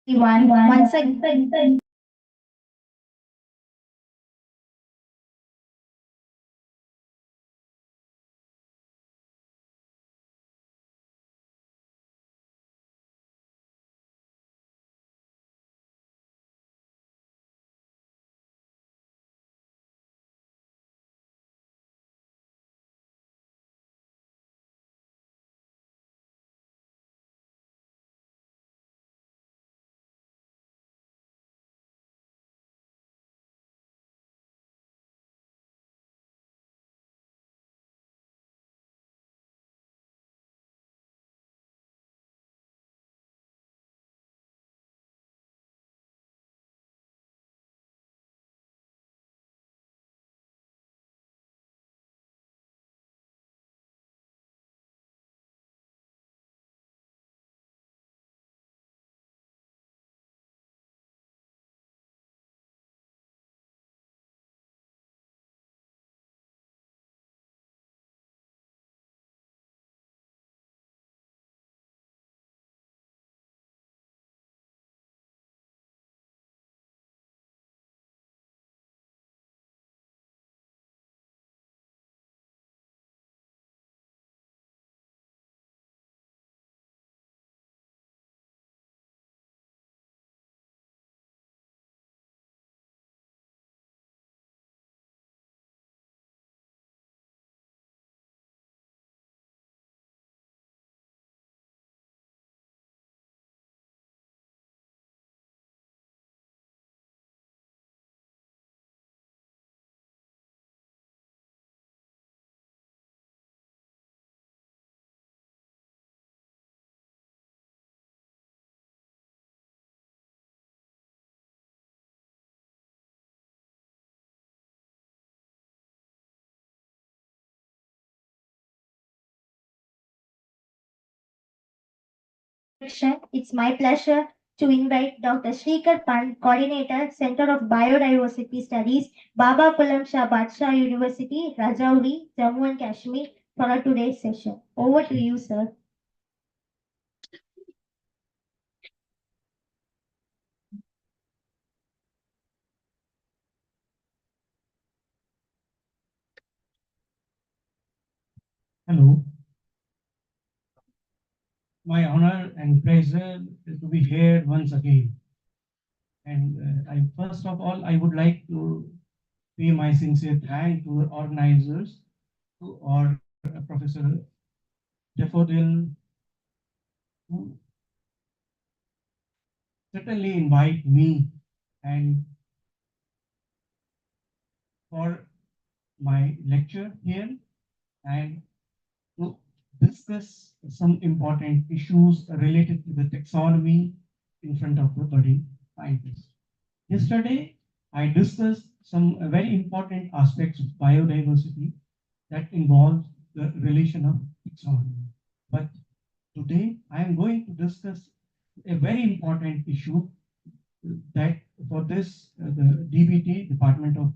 Everyone, once again. Introduction, it's my pleasure to invite Dr. Shrikar Pant, Coordinator, Center of Biodiversity Studies, Baba Kulam Shah Badshaw University, Rajouri, Jammu and Kashmir, for our today's session. Over to you, sir. Hello, my honor and pleasure to be here once again. And I first of all, I would like to pay my sincere thanks to the organizers, to our Professor Daffodil, who certainly invite me and for my lecture here and to discuss some important issues related to the taxonomy in front of the budding scientists. Yesterday, I discussed some very important aspects of biodiversity that involve the relation of taxonomy. But today, I am going to discuss a very important issue that for this, the DBT, Department of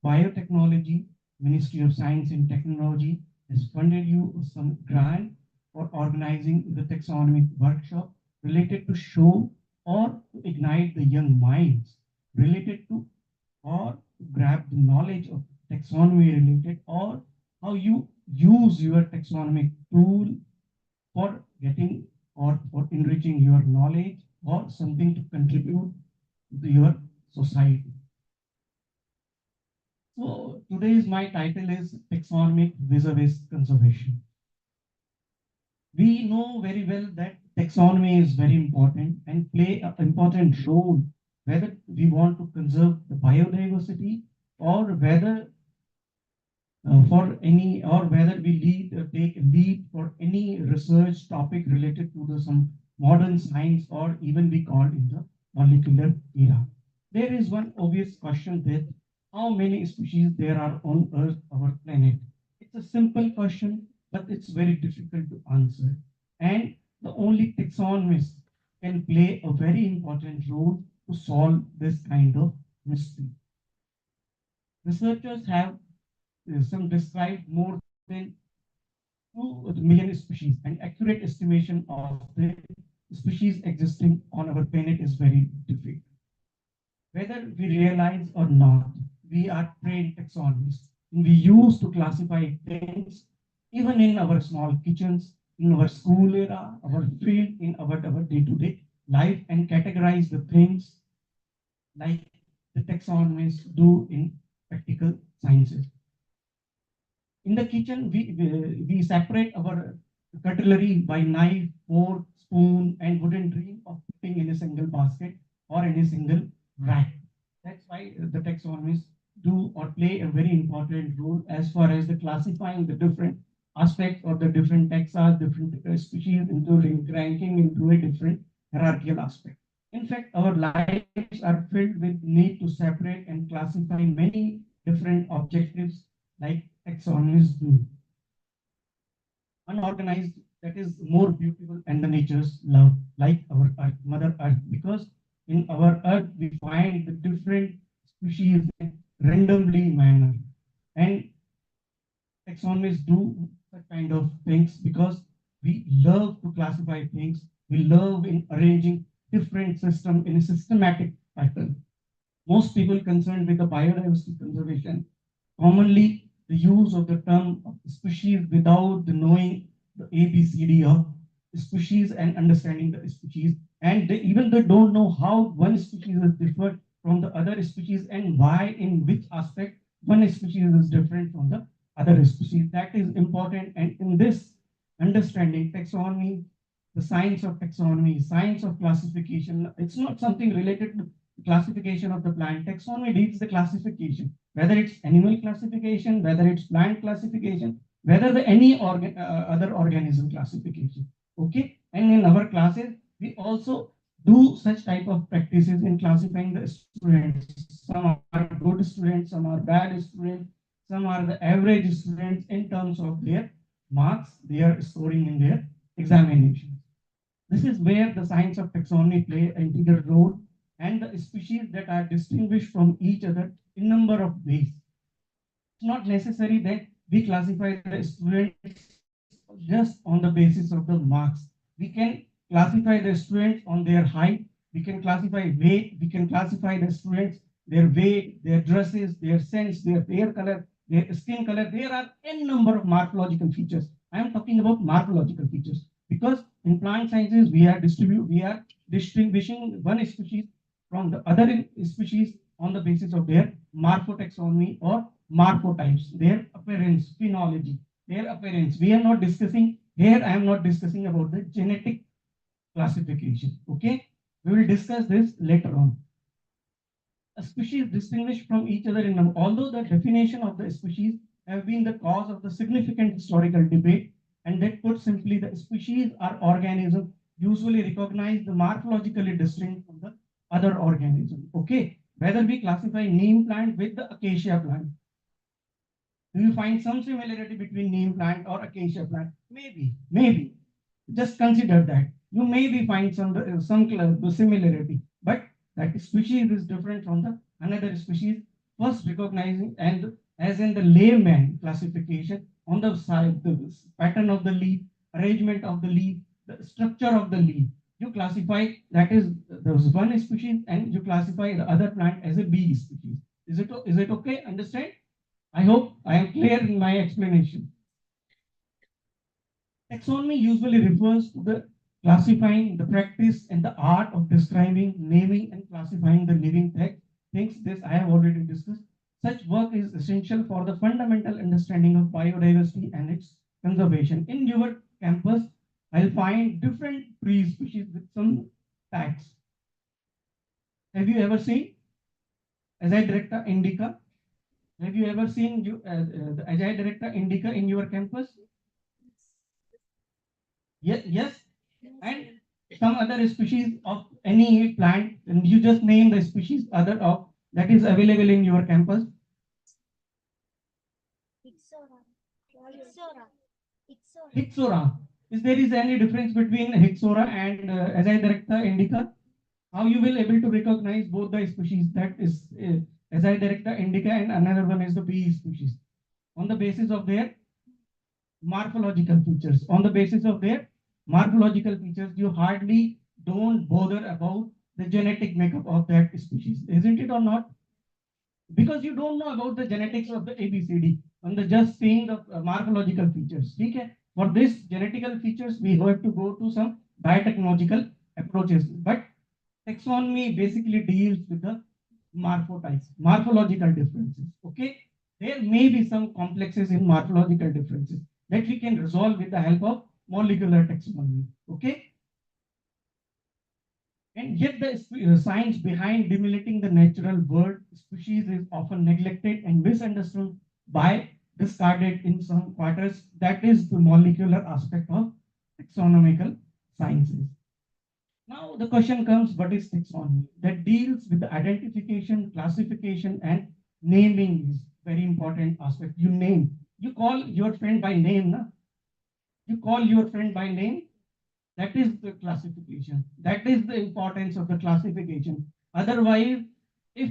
Biotechnology, Ministry of Science and Technology, has funded you some grant for organizing the taxonomic workshop related to show or to ignite the young minds related to or to grab the knowledge of taxonomy related or how you use your taxonomic tool for getting or for enriching your knowledge or something to contribute to your society. So today's my title is Taxonomic Vis-a-vis Conservation. We know very well that taxonomy is very important and play an important role whether we want to conserve the biodiversity or whether for any or whether we take lead for any research topic related to the some modern science or even we call in the molecular era. There is one obvious question that how many species there are on Earth, our planet? It's a simple question, but it's very difficult to answer. And the only taxonomist can play a very important role to solve this kind of mystery. Researchers have some described more than 2 million species, and accurate estimation of the species existing on our planet is very difficult. Whether we realize or not, we are trained taxonomists. We used to classify things even in our small kitchens, in our school era, our field, in our day-to-day life, and categorize the things like the taxonomists do in practical sciences. In the kitchen, we separate our cutlery by knife, fork, spoon, and wouldn't dream of putting in a single basket or in a single rack. That's why the taxonomists do or play a very important role as far as the classifying the different aspects of the different taxa, different species, including ranking into a different hierarchical aspect. In fact, our lives are filled with need to separate and classify many different objectives like taxonomists do. Unorganized, that is more beautiful and the nature's love, like our earth, Mother Earth, because in our earth we find the different species in randomly manner. And taxonomists do that kind of things because we love to classify things. We love in arranging different system in a systematic pattern. Most people concerned with the biodiversity conservation commonly the use of the term of species without the knowing the ABCD of species and understanding the species. And they don't know how one species is different from the other species and why, in which aspect, one species is different from the other species. That is important. And in this understanding, taxonomy, the science of classification, it's not something related to classification of the plant. Taxonomy needs the classification, whether it's animal classification, whether it's plant classification, whether the any other organism classification. Okay, and in our classes, we also do such type of practices in classifying the students. Some are good students, some are bad students, some are the average students in terms of their marks they are scoring in their examinations. This is where the science of taxonomy play an integral role and the species that are distinguished from each other in number of ways. It's not necessary that we classify the students just on the basis of the marks. We can classify the students on their height, we can classify weight, we can classify the students, their weight, their dresses, their sense, their hair color, their skin color. There are n number of morphological features. I am talking about morphological features because in plant sciences we are distinguishing one species from the other species on the basis of their morphotaxonomy or morphotypes, their appearance, phenology, their appearance. We are not discussing here, I am not discussing about the genetic classification. Okay, we will discuss this later on. A species distinguished from each other in although the definition of the species have been the cause of the significant historical debate, and that put simply, the species are organisms usually recognized the morphologically distinct from the other organism. Okay, whether we classify neem plant with the acacia plant, do you find some similarity between neem plant or acacia plant? Maybe. Just consider that. You maybe find some similarity, but that species is different from the another species. First recognizing and as in the layman classification on the side, the pattern of the leaf, arrangement of the leaf, the structure of the leaf. You classify that is there was one species and you classify the other plant as a bee species. Is it okay? Understand? I hope I am clear in my explanation. Taxonomy usually refers to the classifying, the practice, and the art of describing, naming, and classifying the living things. This I have already discussed. Such work is essential for the fundamental understanding of biodiversity and its conservation. In your campus, I'll find different tree species with some tags. Have you ever seen Agile Director Indica? Have you ever seen the Agile Director Indica in your campus? Yes, and some other species of any plant, and you just name the species other of that is available in your campus. Hixora. Is there is any difference between Hixora and Azadirachta indica? How you will able to recognize both the species, that is Azadirachta indica and another one is the bee species, on the basis of their morphological features. On the basis of their morphological features, you hardly don't bother about the genetic makeup of that species, isn't it or not? Because you don't know about the genetics of the ABCD on the just seeing the morphological features. Okay? For this genetical features, we have to go to some biotechnological approaches. But taxonomy basically deals with the morphotypes, morphological differences. Okay? There may be some complexes in morphological differences that we can resolve with the help of molecular taxonomy. Okay? And yet the science behind delimiting the natural bird species is often neglected and misunderstood by discarded in some quarters. That is the molecular aspect of taxonomical sciences. Now the question comes, what is taxonomy? That deals with the identification, classification, and naming is very important aspect. You name. You call your friend by name, na? You call your friend by name. That is the classification. That is the importance of the classification. Otherwise, if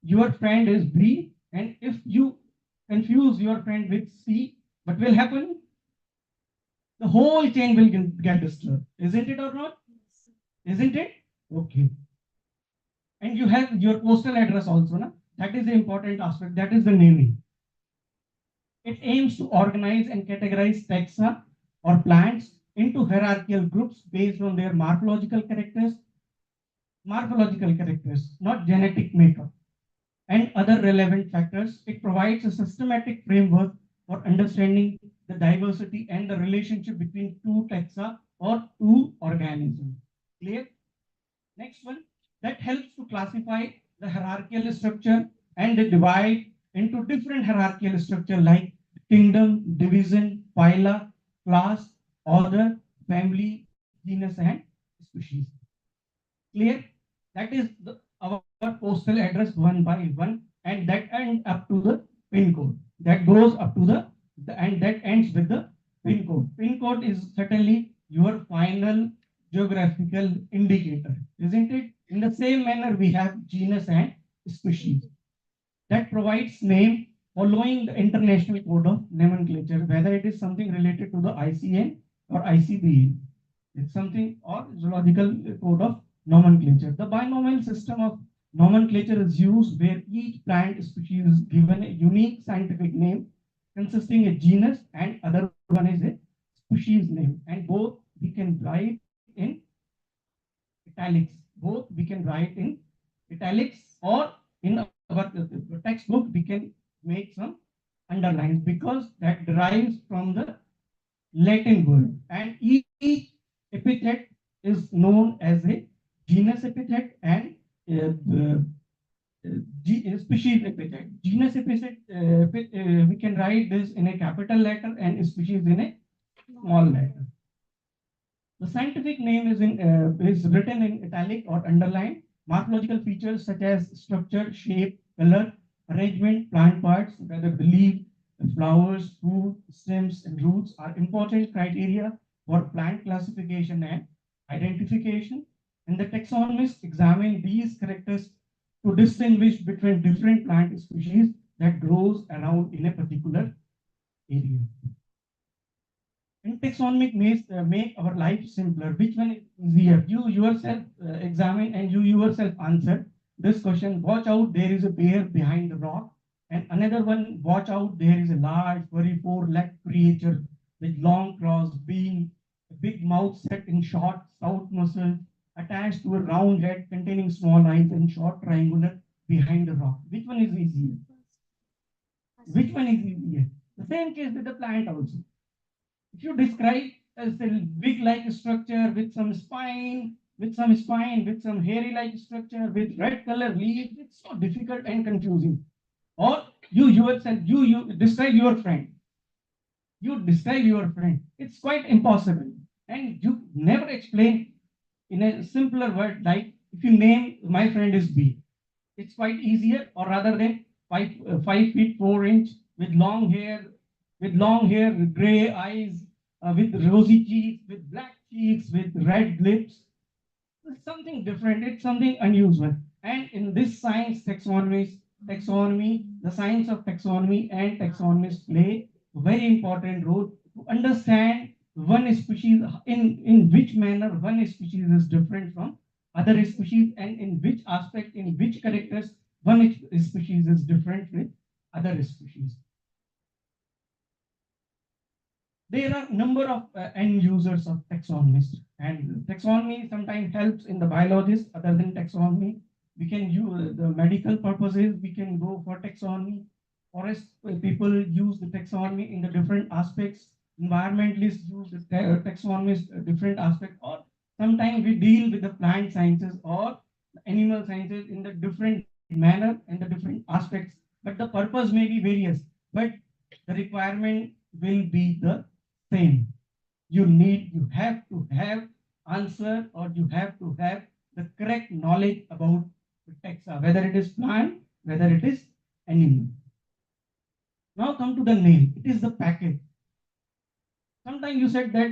your friend is B and if you confuse your friend with C, what will happen? The whole chain will get disturbed. Isn't it or not? Isn't it? Okay. And you have your postal address also. Na? That is the important aspect. That is the naming. It aims to organize and categorize taxa or plants into hierarchical groups based on their morphological characters, not genetic makeup, and other relevant factors. It provides a systematic framework for understanding the diversity and the relationship between two taxa or two organisms. Clear? Next one, that helps to classify the hierarchical structure and they divide into different hierarchical structure like kingdom, division, phyla, class, order, family, genus, and species. Clear? That is our postal address one by one, and that ends up to the pin code. That goes up to the and that ends with the pin code. Pin code is certainly your final geographical indicator, isn't it? In the same manner, we have genus and species that provides name following the international code of nomenclature, whether it is something related to the ICN or ICBA. It's something or zoological code of nomenclature. The binomial system of nomenclature is used where each plant species is given a unique scientific name consisting a genus and other one is a species name. And both we can write in italics. Both we can write in italics or in our textbook we can make some underlines because that derives from the Latin word, and each epithet is known as a genus epithet and species epithet. Genus epithet, we can write this in a capital letter and species in a small letter. The scientific name is written in italic or underlined. Morphological features such as structure, shape, color, arrangement, plant parts, whether the leaf, the flowers, fruit, stems, and roots are important criteria for plant classification and identification. And the taxonomists examine these characters to distinguish between different plant species that grows around in a particular area. And taxonomic make our life simpler. Which one is easier? You yourself examine and you yourself answer this question. Watch out, there is a bear behind the rock. And another one, watch out, there is a large, furry, four-legged creature with long claws, being a big mouth set in short, stout muscles, attached to a round head containing small eyes and short triangular behind the rock. Which one is easier? Which one is easier? The same case with the plant also. If you describe as a big like structure with some hairy like structure, with red color leaves, it's so difficult and confusing. Or you yourself, you describe your friend. You describe your friend. It's quite impossible. And you never explain in a simpler word like if you name my friend is B. It's quite easier, or rather than 5 feet 4 inch with long hair, with gray eyes, with rosy cheeks, with black cheeks, with red lips. It's something different. It's something unusual. And in this taxonomy, the science of taxonomy and taxonomists play a very important role to understand one species, in which manner one species is different from other species, and in which aspect, in which characters one species is different with other species. There are number of end users of taxonomists, and taxonomy sometimes helps in the biologists. Other than taxonomy, we can use the medical purposes, we can go for taxonomy. Forest people use the taxonomy in the different aspects. Environmentalists use the taxonomy different aspect, or sometimes we deal with the plant sciences or animal sciences in the different manner and the different aspects, but the purpose may be various, but the requirement will be the same. You have to have answer, or you have to have the correct knowledge about the taxa, whether it is plant, whether it is animal. Now come to the name. It is the package. Sometimes you said that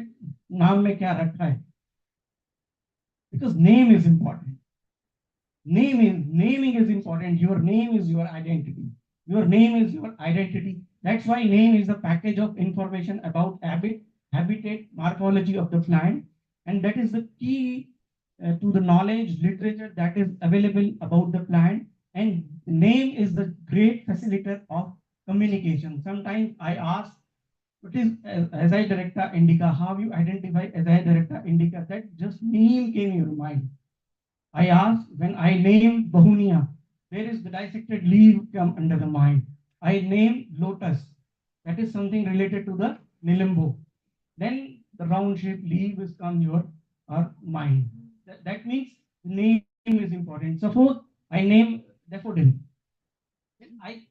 naam mein kya rakha hai, because name is important. Naming is important. Your name is your identity. Your name is your identity. That's why name is the package of information about habit, habitat, morphology of the plant, and that is the key to the knowledge literature that is available about the plant. And name is the great facilitator of communication. Sometimes I ask, what is Azai director indica? How you identify Azai director indica? That just name came in your mind. I asked, when I named Bahunia, where is the dissected leaf come under the mind? I named lotus. That is something related to the Nilimbo. Then the round shaped leaf is come your mind. That means name is important. Suppose I name daffodil. I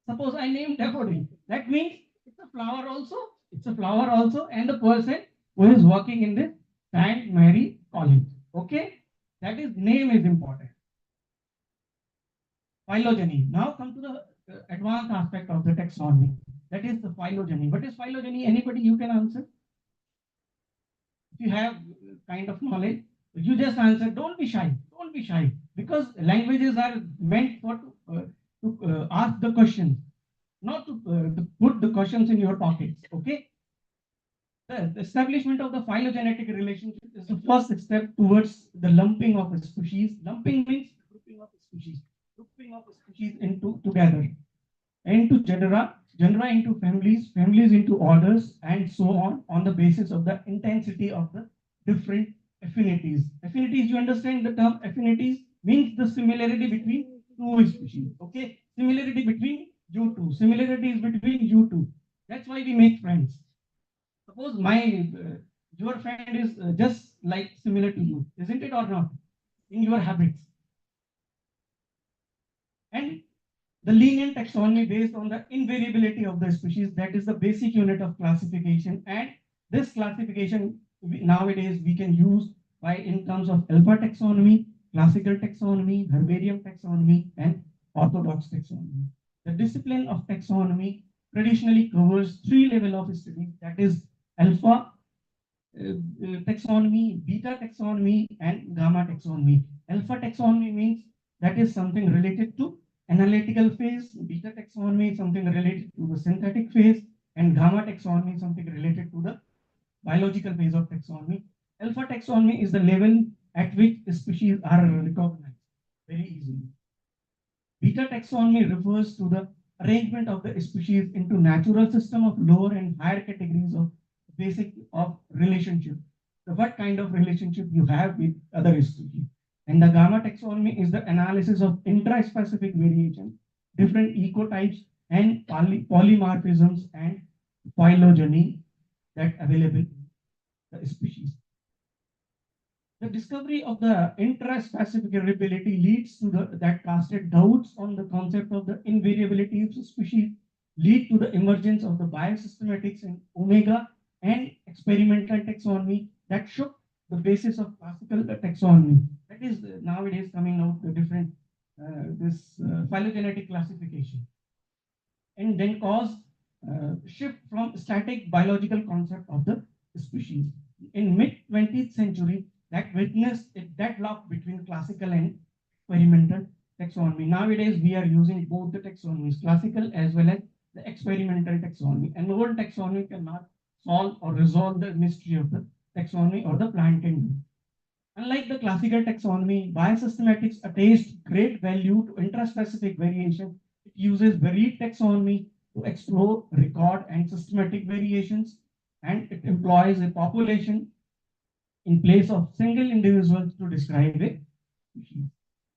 suppose I name daffodil. That means it's a flower also. It's a flower also, and the person who is working in the Saint Mary College. Okay, that is name is important. Phylogeny. Now come to the advanced aspect of the taxonomy. That is the phylogeny. What is phylogeny? Anybody you can answer? If you have kind of knowledge, you just answer. Don't be shy. Don't be shy, because languages are meant for to ask the questions, not to put the questions in your pockets. Okay. The establishment of the phylogenetic relationship is the first step towards the lumping of a species. Lumping means grouping of species into together, into genera into families, families into orders, and so on the basis of the intensity of the different affinities. Affinities, you understand the term affinities means the similarity between two species. Okay, similarity between you two, similarities between you two. That's why we make friends. Suppose your friend is just like similar to you, isn't it or not? In your habits, and the lenient taxonomy based on the invariability of the species, that is the basic unit of classification. And this classification nowadays we can use by in terms of alpha taxonomy, classical taxonomy, herbarium taxonomy, and orthodox taxonomy. The discipline of taxonomy traditionally covers three levels of study, that is alpha taxonomy, beta taxonomy, and gamma taxonomy. Alpha taxonomy means that is something related to analytical phase, beta taxonomy something related to the synthetic phase, and gamma taxonomy something related to the biological phase of taxonomy. Alpha taxonomy is the level at which species are recognized very easily. Beta taxonomy refers to the arrangement of the species into natural system of lower and higher categories of basic of relationship. So what kind of relationship you have with other species. And the gamma taxonomy is the analysis of intra-specific variation, different ecotypes, and polymorphisms and phylogeny that available in the species. The discovery of the intraspecific variability leads to that casted doubts on the concept of the invariability of species, lead to the emergence of the biosystematics in Omega and experimental taxonomy that shook the basis of classical taxonomy. That is nowadays coming out the different this phylogenetic classification, and then cause shift from static biological concept of the species. In mid 20th century, that witnessed a deadlock between classical and experimental taxonomy. Nowadays, we are using both the taxonomies, classical as well as the experimental taxonomy. And old taxonomy cannot solve or resolve the mystery of the taxonomy or the plant kingdom. Unlike the classical taxonomy, biosystematics attaches great value to intraspecific variation. It uses varied taxonomy to explore, record, and systematic variations, and it employs a population in place of single individuals to describe a species.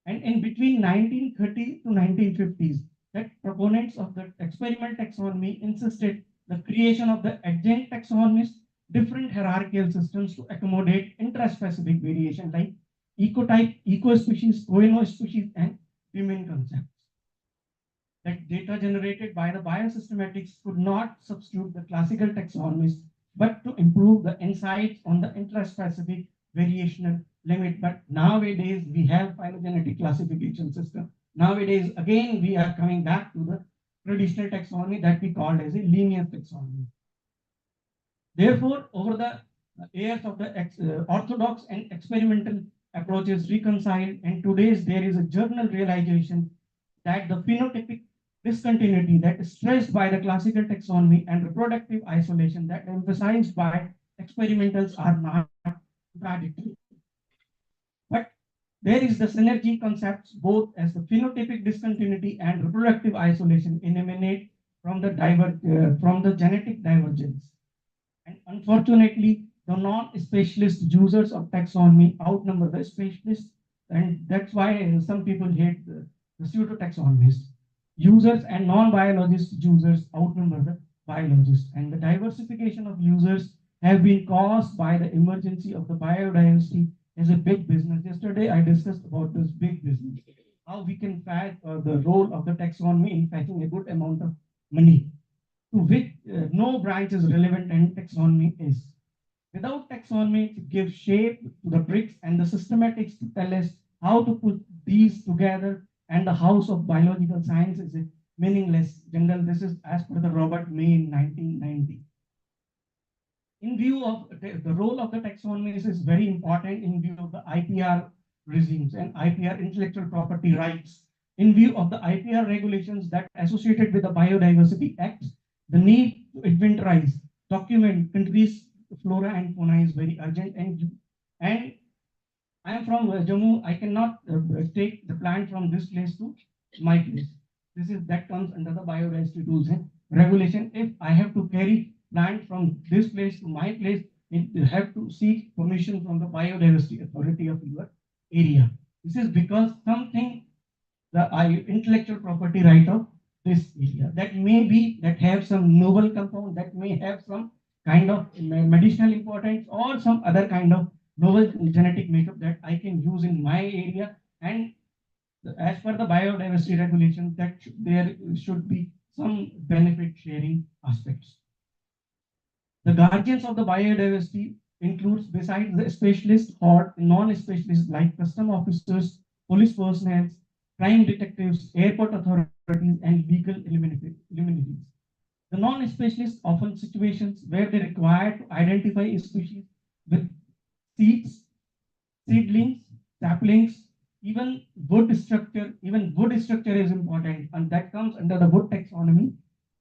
And in between 1930 to 1950s, that proponents of the experimental taxonomy insisted the creation of the adjunct taxonomies, different hierarchical systems to accommodate intraspecific variation like ecotype, eco-species, co-species, and domain concepts. That data generated by the biosystematics could not substitute the classical taxonomies, but to improve the insights on the intraspecific variational limit. But nowadays we have phylogenetic classification system. Nowadays, again, we are coming back to the traditional taxonomy that we called as a linear taxonomy. Therefore, over the years of the orthodox and experimental approaches reconciled, and today's there is a journal realization that the phenotypic discontinuity that is stressed by the classical taxonomy and reproductive isolation that emphasized by experimentals are not contradictory. But there is the synergy concepts both as the phenotypic discontinuity and reproductive isolation emanate from the genetic divergence. And unfortunately, the non-specialist users of taxonomy outnumber the specialists, and that's why some people hate the pseudo-taxonomists. Users and non-biologist users outnumber the biologists, and the diversification of users have been caused by the emergence of the biodiversity as a big business. Yesterday, I discussed about this big business, how we can fetch the role of the taxonomy in fetching a good amount of money to which no branch is relevant and taxonomy is. Without taxonomy to give shape to the bricks and the systematics to tell us how to put these together, and the house of biological science is a meaningless. General, this is as per the Robert May in 1990. In view of the role of the taxonomies is very important in view of the IPR regimes and IPR intellectual property rights. In view of the IPR regulations that associated with the Biodiversity Act, the need to inventorize, document countries' flora and fauna is very urgent. And I am from Jammu. I cannot take the plant from this place to my place. This is that comes under the biodiversity rules and regulation. If I have to carry plant from this place to my place, it have to seek permission from the biodiversity authority of your area. This is because something the intellectual property right of this area that may be that have some novel compound that may have some kind of medicinal importance or some other kind of novel genetic makeup that I can use in my area. And as per the biodiversity regulation, that there should be some benefit sharing aspects. The guardians of the biodiversity includes, besides the specialists or non-specialists like custom officers, police personnel, crime detectives, airport authorities, and legal luminaries. The non-specialists often situations where they require to identify a species with seeds, seedlings, saplings, even wood structure is important, and that comes under the wood taxonomy,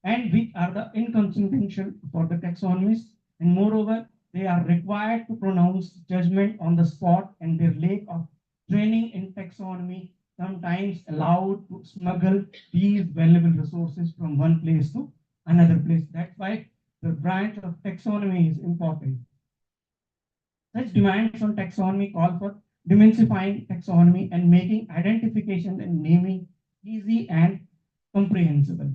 and which are the inconsequential for the taxonomists, and moreover, they are required to pronounce judgment on the spot, and their lack of training in taxonomy sometimes allowed to smuggle these valuable resources from one place to another place. That's why the branch of taxonomy is important. Such demands on taxonomy call for demystifying taxonomy and making identification and naming easy and comprehensible.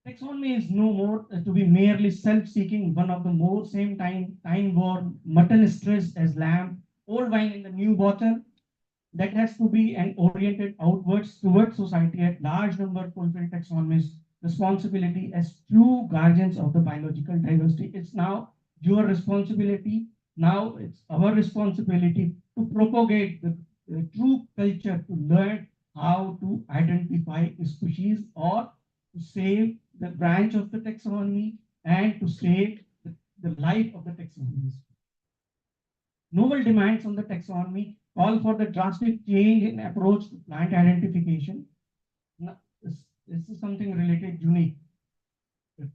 Taxonomy is no more to be merely self-seeking, one of the more same time-worn, mutton stressed as lamb, old wine in the new bottle, that has to be and oriented outwards towards society at large number fulfill taxonomist responsibility as true guardians of the biological diversity. It's now your responsibility. Now it's our responsibility to propagate the true culture, to learn how to identify species or to save the branch of the taxonomy and to save the life of the taxonomy. Novel demands on the taxonomy call for the drastic change in approach to plant identification. Now, this is something related unique.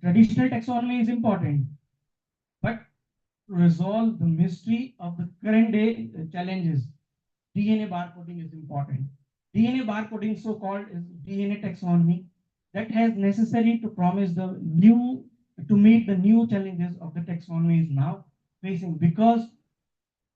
Traditional taxonomy is important, but to resolve the mystery of the current day challenges, DNA barcoding is important. DNA barcoding, so called, is DNA taxonomy that has necessary to promise the new to meet the new challenges of the taxonomy is now facing, because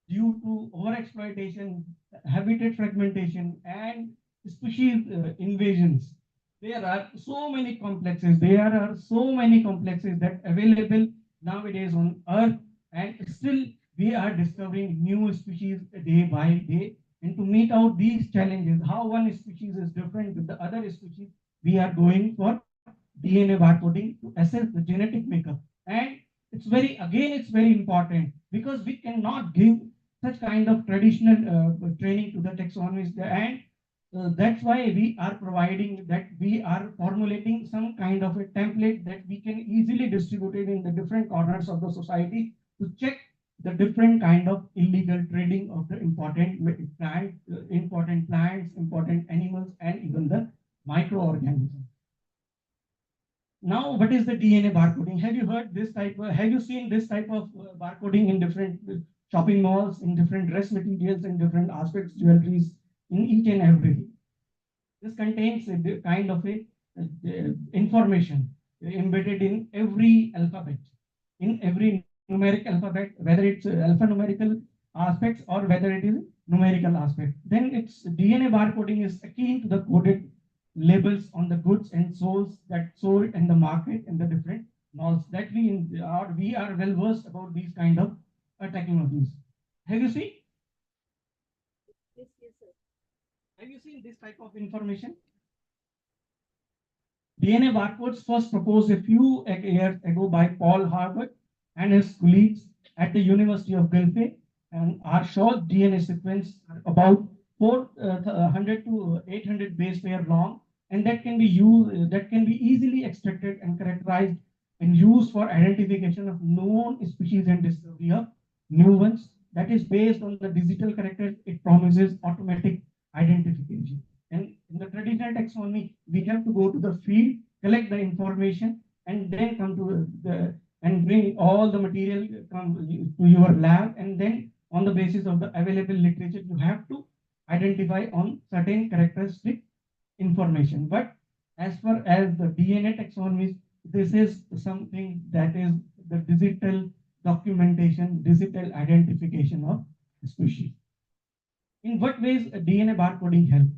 due to overexploitation, habitat fragmentation, and species invasions. There are so many complexes. There are so many complexes that available nowadays on Earth, and still we are discovering new species day by day. And to meet out these challenges, how one species is different with the other species, we are going for DNA barcoding to assess the genetic makeup. And it's very important because we cannot give such kind of traditional training to the taxonomists, and that's why we are providing that we are formulating some kind of a template that we can easily distribute it in the different corners of the society to check the different kind of illegal trading of the important plants, important animals, and even the microorganisms. Now, what is the DNA barcoding? Have you heard this type? Have you seen this type of barcoding in different shopping malls, in different dress materials, in different aspects, jewelries, in each and everything? This contains a kind of a information embedded in every alphabet, in every numeric alphabet, whether it's alphanumerical aspects or whether it is numerical aspect. Then its DNA barcoding is akin to the coded labels on the goods and souls that sold in the market in the different malls. That we are well versed about these kind of technologies. Have you seen? Have you seen this type of information? DNA barcodes first proposed a few years ago by Paul Harvard and his colleagues at the University of Guelph, and are short DNA sequence about 400 to 800 base pair long, and that can be easily extracted and characterized and used for identification of known species and discovery of new ones. That is based on the digital characters. It promises automatic identification. And in the traditional taxonomy, we have to go to the field, collect the information, and then come to the and bring all the material to your lab, and then on the basis of the available literature, you have to identify on certain characteristic information. But as far as the DNA taxonomy, this is something that is the digital documentation, digital identification of species. In what ways DNA barcoding helps?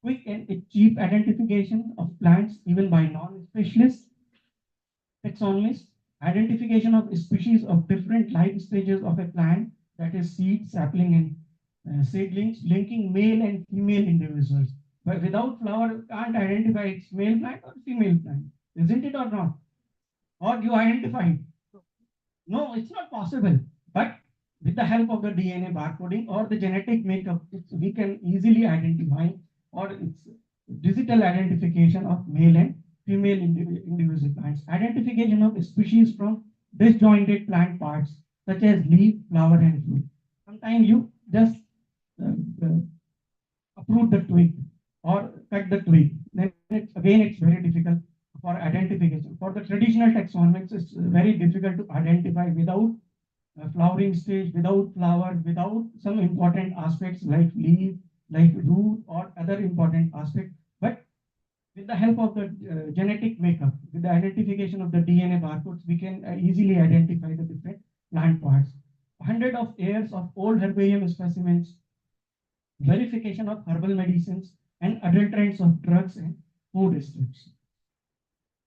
Quick and cheap identification of plants even by non-specialists, taxonomists, identification of species of different life stages of a plant, that is seed, sapling, and seedlings, linking male and female individuals. But without flower, can't identify it's male plant or female plant, isn't it or not? Or you identify it? No, it's not possible. But with the help of the DNA barcoding or the genetic makeup, we can easily identify, or it's digital identification of male and female individual plants. Identification of species from disjointed plant parts, such as leaf, flower, and fruit. Sometimes you just uh, uh, uproot the twig or cut the twig. Then it's very difficult for identification. For the traditional taxonomics, it's very difficult to identify without flowering stage, without flower, without some important aspects like leaf, like root, or other important aspects. But with the help of the genetic makeup, with the identification of the DNA barcodes, we can easily identify the different plant parts. Hundred of years of old herbarium specimens, verification of herbal medicines, and adulterants of drugs and food strips.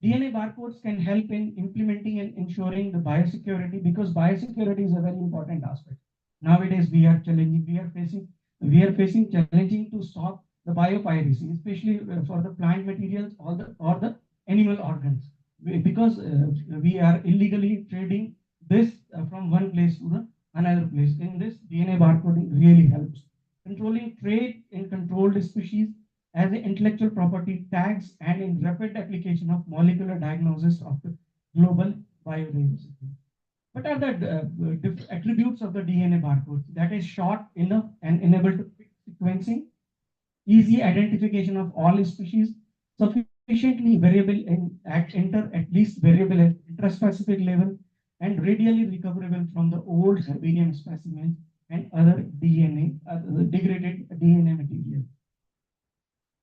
DNA barcodes can help in implementing and ensuring the biosecurity, because biosecurity is a very important aspect. Nowadays, we are facing challenging to stop the biopiracy, especially for the plant materials or the animal organs, because we are illegally trading this from one place to the another place. In this, DNA barcoding really helps. Controlling trade in controlled species as the intellectual property tags and in rapid application of molecular diagnosis of the global biodiversity. What are the attributes of the DNA barcodes? That is short enough and enable to quick sequencing, easy identification of all species, sufficient sufficiently variable and enter at least variable at intraspecific level and radially recoverable from the old herbarium specimens and other DNA, degraded DNA material.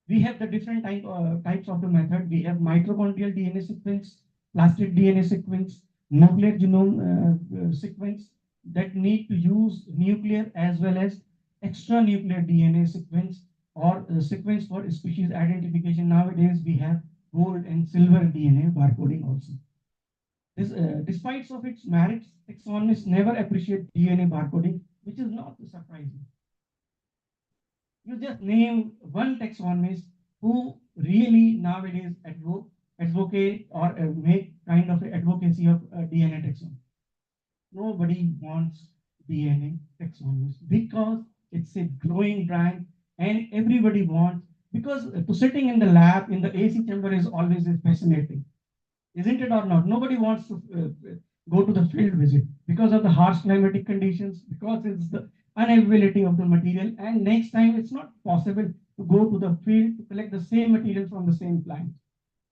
We have the different types of the method. We have mitochondrial DNA sequence, plasmid DNA sequence, nuclear genome sequence that need to use nuclear as well as extranuclear DNA sequence or sequence for species identification. Nowadays, we have gold and silver DNA barcoding also. Despite of its merits, taxonomists never appreciate DNA barcoding, which is not surprising. You just name one taxonomist who really nowadays advocate or make kind of advocacy of DNA taxonomy. Nobody wants DNA taxonomist because it's a growing brand and everybody wants, because to sitting in the lab in the AC chamber is always fascinating, isn't it or not? Nobody wants to go to the field visit because of the harsh climatic conditions, because it's the unavailability of the material, and next time it's not possible to go to the field to collect the same material from the same plant.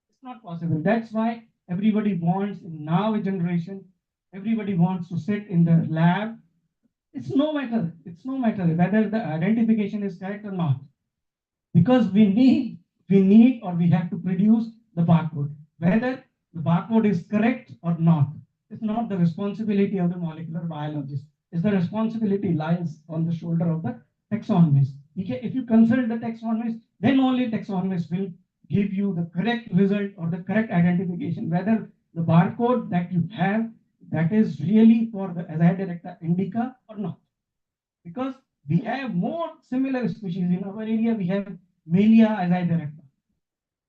It's not possible. That's why everybody wants in now a generation, everybody wants to sit in the lab. It's no matter whether the identification is correct or not, because we need or we have to produce the barcode. Whether the barcode is correct or not, it's not the responsibility of the molecular biologist. It's the responsibility lies on the shoulder of the taxonomist. Okay? If you consult the taxonomist, then only taxonomist will give you the correct result or the correct identification, whether the barcode that you have that is really for the Azadirachta indica or not. Because we have more similar species in our area. We have Melia azadirachta.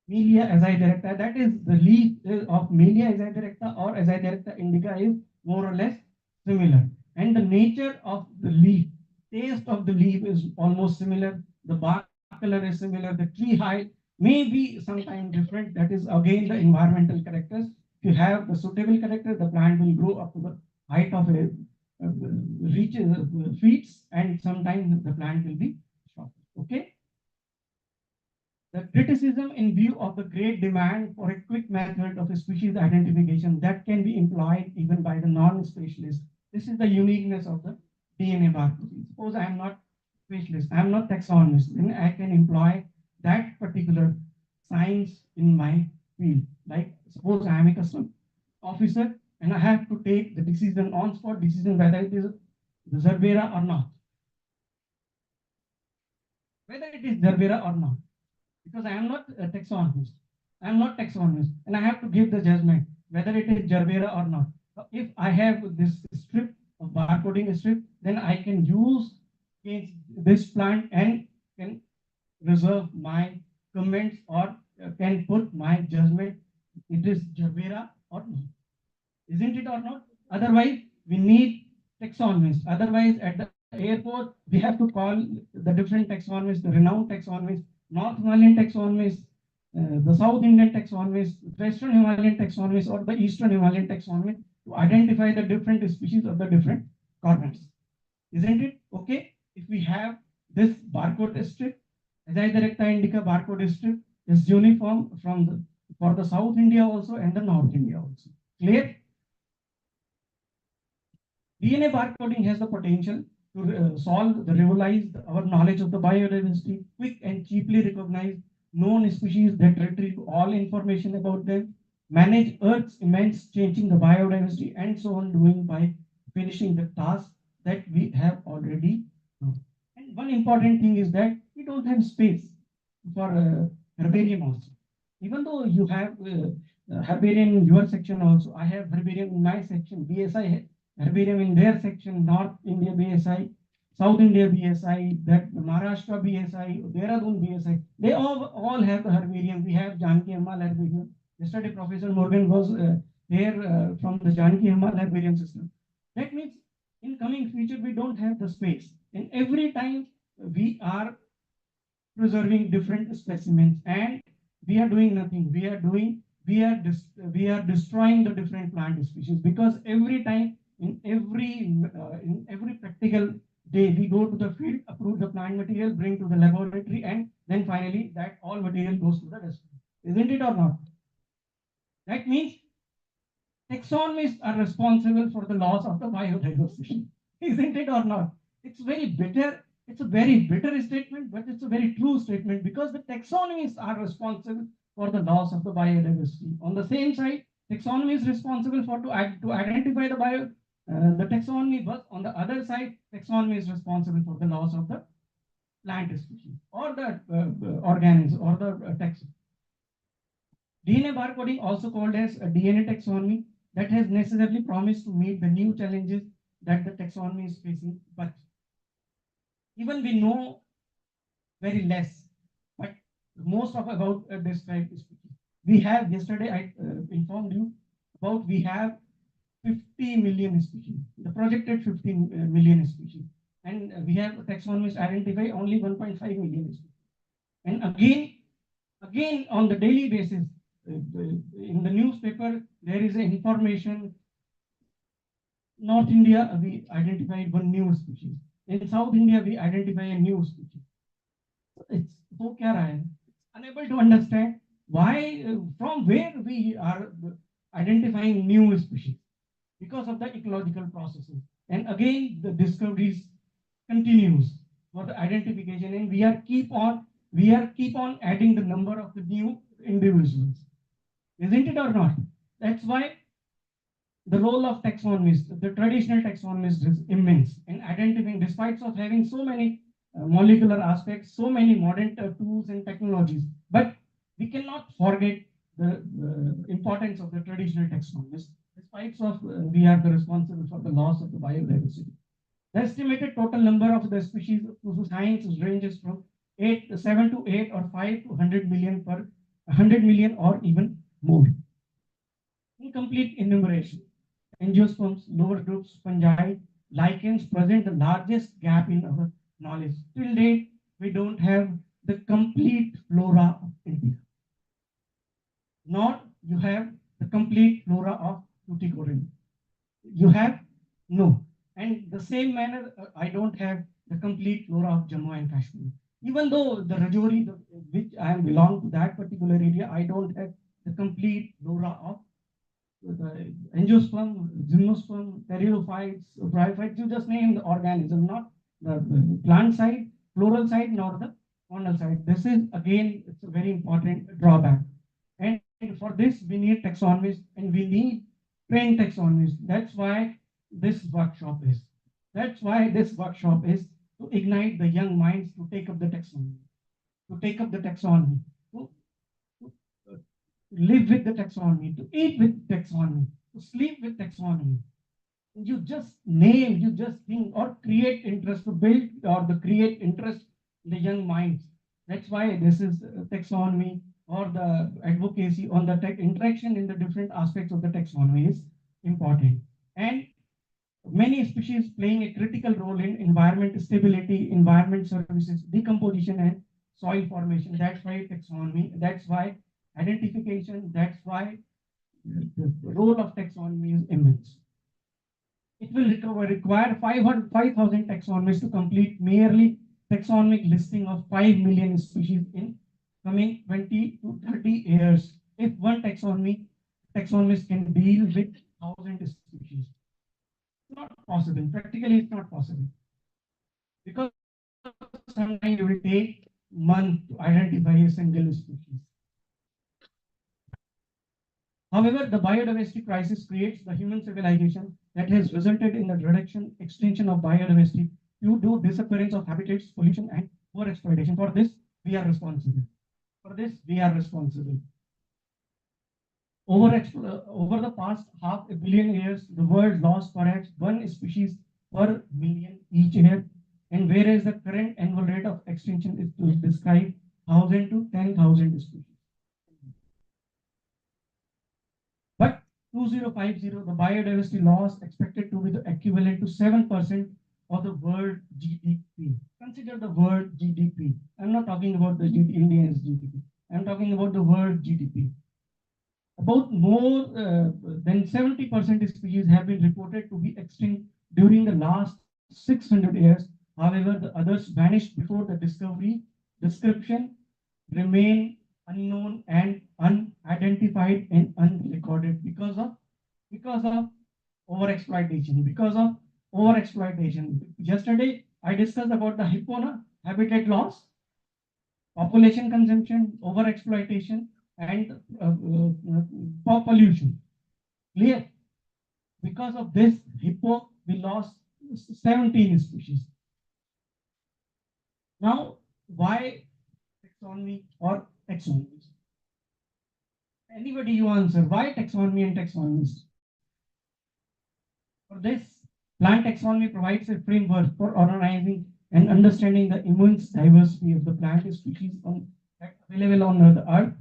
Melia azadirachta, that is the leaf of Melia azadirachta or Azadirachta indica is more or less similar. And the nature of the leaf, taste of the leaf is almost similar. The bark color is similar. The tree height may be sometimes different. That is again the environmental characters. If you have the suitable character, the plant will grow up to the height of a reaches feet, and sometimes the plant will be short. Okay. The criticism in view of the great demand for a quick method of species identification that can be employed even by the non-specialist. This is the uniqueness of the DNA barcoding. Suppose I am not specialist, I am not taxonomist, then I can employ that particular science in my field. Like suppose I am a custom officer and I have to take the decision on spot decision whether it is the Zerbera or not. Whether it is Zerbera or not, because I am not a taxonomist. I am not taxonomist, and I have to give the judgment whether it is Gerbera or not. So if I have this strip of barcoding strip, then I can use this plant and can reserve my comments or can put my judgment. It is Gerbera or not, isn't it or not? Otherwise, we need taxonomists. Otherwise, at the airport, we have to call the different taxonomists, the renowned taxonomists, North Himalayan taxonomists, the South Indian taxonomists, Western Himalayan taxonomists, or the Eastern Himalayan taxonomists to identify the different species of the different corners. Isn't it? Okay. If we have this barcode strip, Azadirachta indica barcode strip is uniform from the for the South India also and the North India also. Clear? DNA barcoding has the potential to solve the revolutionize our knowledge of the biodiversity, quick and cheaply recognize known species that retrieve all information about them, manage Earth's immense changing the biodiversity, and so on, doing by finishing the task that we have already done. And one important thing is that we don't have space for herbarium also. Even though you have herbarium in your section also, I have herbarium in my section, BSI herbarium in their section, North India BSI, South India BSI, that Maharashtra BSI, Dehradun BSI, they all have the herbarium. We have Janki Ammal herbarium. Yesterday, Professor Morgan was here from the Janki Ammal herbarium system. That means in coming future, we don't have the space. And every time we are preserving different specimens and we are doing nothing. We are destroying the different plant species, because every time in every practical day we go to the field, approve the plant material, bring to the laboratory, and then finally that all material goes to the dustbin. isn't it or not? That means taxonomists are responsible for the loss of the biodiversity, isn't it or not? It's very bitter. It's a very bitter statement, but it's a very true statement because the taxonomists are responsible for the loss of the biodiversity. On the same side, taxonomy is responsible for to identify the taxonomy, but on the other side, taxonomy is responsible for the loss of the plant species or the organisms or the taxon. DNA barcoding, also called as a DNA taxonomy, that has necessarily promised to meet the new challenges that the taxonomy is facing. But even we know very less, but most of about this type is we have yesterday I informed you about we have 50 million species, the projected 15 million species, and we have taxonomists identify only 1.5 million species. And again on the daily basis, in the newspaper there is information. North India, we identified one new species. In South India, we identify a new species. It's so kya raha hai? Unable to understand why, from where we are identifying new species because of the ecological processes. And again, the discoveries continues for the identification, and we are keep on adding the number of the new individuals, isn't it or not? That's why the role of taxonomists, the traditional taxonomists, is immense in identifying, despite of having so many molecular aspects, so many modern tools and technologies. But we cannot forget the importance of the traditional taxonomists, despite of we are the responsible for the loss of the biodiversity. The estimated total number of the species to science ranges from 7 to 8 or 5 to 100 million per 100 million or even more. Incomplete enumeration. Angiosperms, lower groups, fungi, lichens present the largest gap in our knowledge. Till date, we don't have the complete flora of India. Nor you have the complete flora of Tuticorin. You have no. And the same manner, I don't have the complete flora of Jammu and Kashmir. Even though the Rajouri, which I belong to that particular area, I don't have the complete flora of the angiosperm, gymnosperm, pteridophytes, bryophytes, you just name the organism, not the plant side, floral side, nor the faunal side. This is again, it's a very important drawback. And for this, we need taxonomists and we need trained taxonomists. That's why this workshop is. That's why this workshop is to ignite the young minds to take up the taxonomy, to live with the taxonomy, to eat with taxonomy, to sleep with taxonomy. You just name, you just think, or create interest to build or the create interest in the young minds. That's why this is taxonomy or the advocacy on the tech interaction in the different aspects of the taxonomy is important. And many species playing a critical role in environment stability, environment services, decomposition, and soil formation. That's why taxonomy, that's why identification, that's why the role of taxonomy is immense. It will require 5,000 taxonomists to complete merely taxonomic listing of 5 million species in coming 20 to 30 years. If one taxonomist can deal with 1,000 species, it's not possible. Practically, it's not possible because sometimes it will take months to identify a single species. However, the biodiversity crisis creates the human civilization that has resulted in the reduction, extinction of biodiversity due to disappearance of habitats, pollution, and overexploitation. For this, we are responsible. For this, we are responsible. Over the past half a billion years, the world lost perhaps one species per million each year, and whereas the current annual rate of extinction is to describe 1,000 to 10,000 species. But 2050, the biodiversity loss expected to be the equivalent to 7% of the world GDP. Consider the world GDP. I'm not talking about the Indian's GDP. I'm talking about the world GDP. About more than 70% species have been reported to be extinct during the last 600 years. However, the others vanished before the discovery. Description remain unknown and unidentified and unrecorded because of overexploitation. Because of overexploitation. Yesterday I discussed about the hippona habitat loss, population consumption, overexploitation, and pollution. Clear? Because of this hippo, we lost 17 species. Now, why taxonomy or taxonomies? Anybody you answer, why taxonomy and taxonomies? For this, plant taxonomy provides a framework for organizing and understanding the immense diversity of the plant species available on the earth.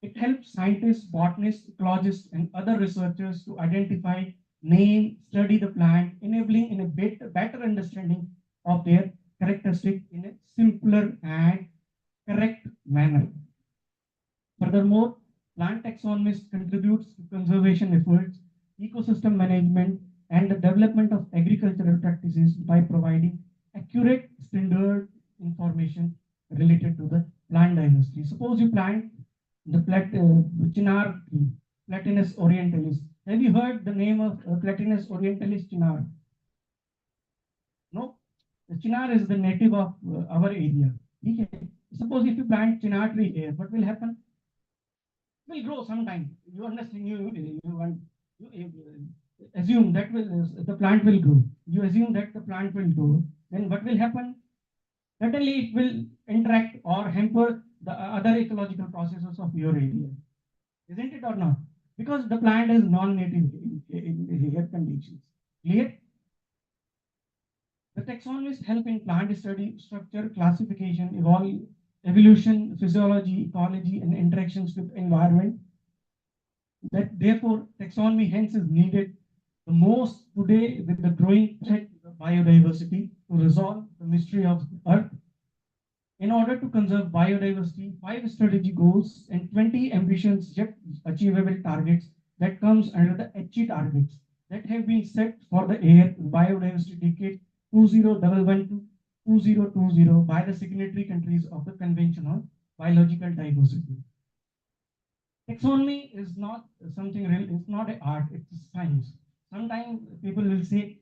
It helps scientists, botanists, ecologists, and other researchers to identify, name, study the plant, enabling in a better understanding of their characteristic in a simpler and correct manner. Furthermore, plant taxonomists contributes to conservation efforts, ecosystem management, and the development of agricultural practices by providing accurate standard information related to the plant diversity. Suppose you plant the chinar tree, Platinus orientalis. Have you heard the name of Platinus orientalis chinar? No? The chinar is the native of our area. Okay. Suppose if you plant chinar tree here, what will happen? It will grow sometime. You understand? You assume that the plant will grow. You assume that the plant will grow. Then what will happen? Certainly, it will interact or hamper the other ecological processes of your area, isn't it or not? Because the plant is non-native in air conditions. Clear? The taxonomists help in plant study, structure, classification, evolution, physiology, ecology, and interactions with environment. That therefore taxonomy hence is needed the most today with the growing threat to biodiversity to resolve the mystery of Earth. In order to conserve biodiversity, 5 strategy goals and 20 ambitious yet achievable targets that comes under the HE targets that have been set for the air biodiversity decade 2011 to 2020 by the signatory countries of the Convention on Biological Diversity. Taxonomy is not something real, it's not an art, it's a science. Sometimes people will say,